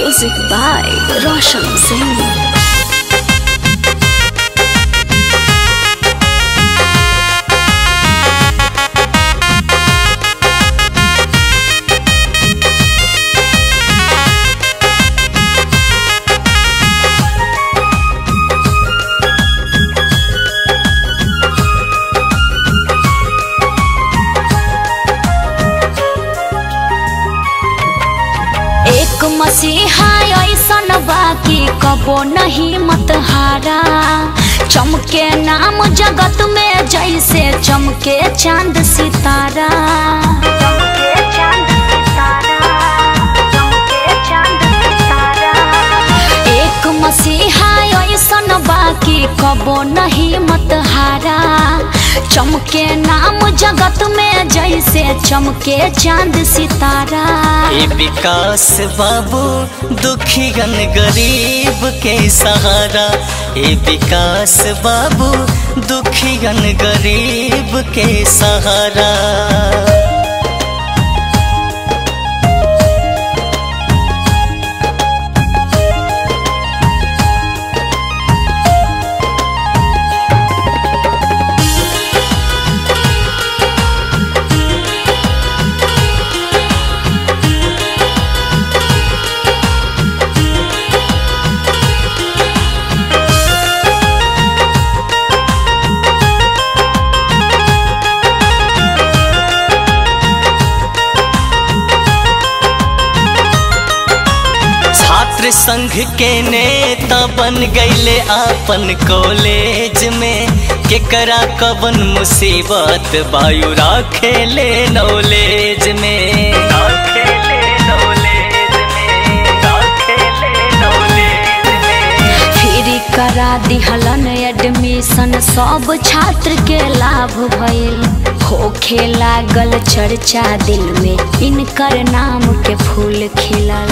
Music by Roshan Singh. एक मसीहा ऐसन बाकी कबो नहीं मत हारा, चमके नाम जगत में जैसे चमके चांद सितारा। एक मसीहा ऐसन बाकी कबो नहीं मत हारा, चमके नाम जगत में जैसे चमके चांद सितारा। ए विकास बाबू दुखियन गरीब के सहारा, ए विकास बाबू दुखियन गरीब के सहारा। छात्र संघ के नेता बन गईले आपन कॉलेज में, केकरा कवन मुसीबत वायु राखेले नॉलेज में। फ्री करा दिहलन एडमिशन, सब छात्र के लाभ भइल, होखे लागल चर्चा दिल में, इनकर नाम के फूल खिलल।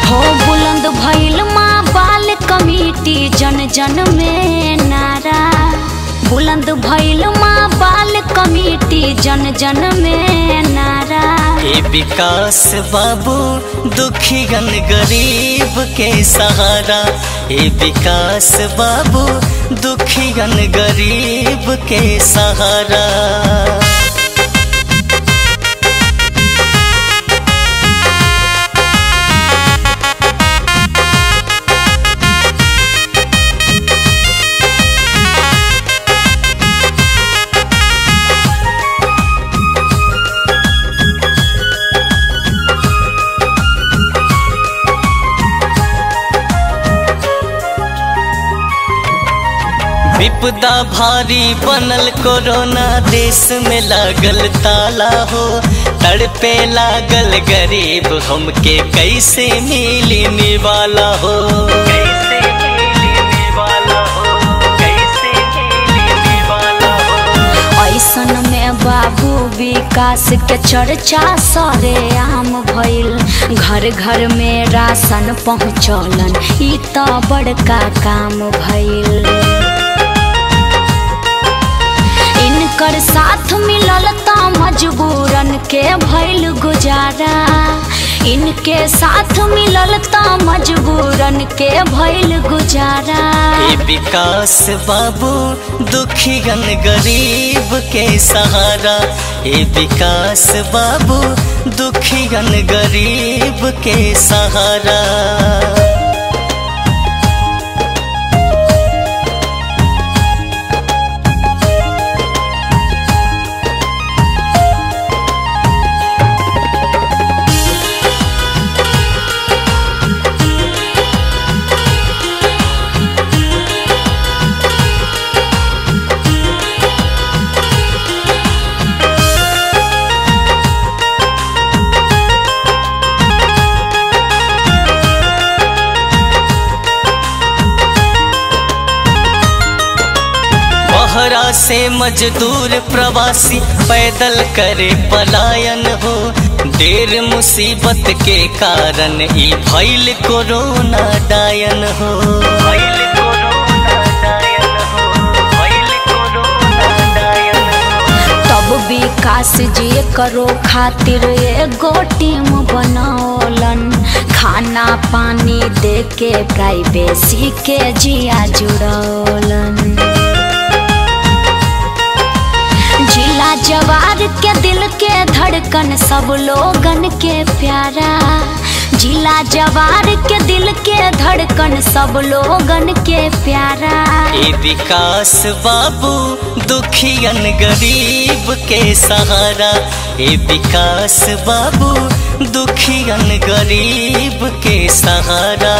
हो बुलंद भइल माँ बाल कमिटी जन जन में नारा, बुलंद भइल माँ बाल कमिटी जन जन में नारा। ए विकास बाबू दुखियन गरीब के सहारा, ए विकास बाबू दुखियन गरीब के सहारा। विपदा भारी बनल कोरोना, देश में लागल ताला हो, तड़पे लागल गरीब हमके कैसे मिली निवाला हो। कैसे मिली निवाला हो, कैसे मिली निवाला हो। ऐसन में बाबू विकास के चर्चा सरे आम भइल, घर घर में राशन पहुँचलन, ई तो बड़का काम भइल। इनकर साथ मिलल त मजबूरन के भइल गुजारा, इनके साथ मिलल त मजबूरन के भइल गुजारा। ए विकास बाबू दुखियन गरीब के सहारा, ए विकास बाबू दुखियन गरीब के सहारा। बहरा से मजदूर प्रवासी पैदल करे पलायन हो, ढेर मुसीबत के कारण ई भइल कोरोना डायन हो। विकास जी करो खातिर एगो टीम बनौलन, खाना पानी दे के प्राइवेसी के जिया जुड़ौलन। जिला जवार के दिल के धड़कन सब लोगन के प्यारा, जिला जवार के दिल के धड़कन सब लोगन के प्यारा। ए विकास बाबू दुखियन गरीब के सहारा, ए विकास बाबू दुखियन गरीब के सहारा।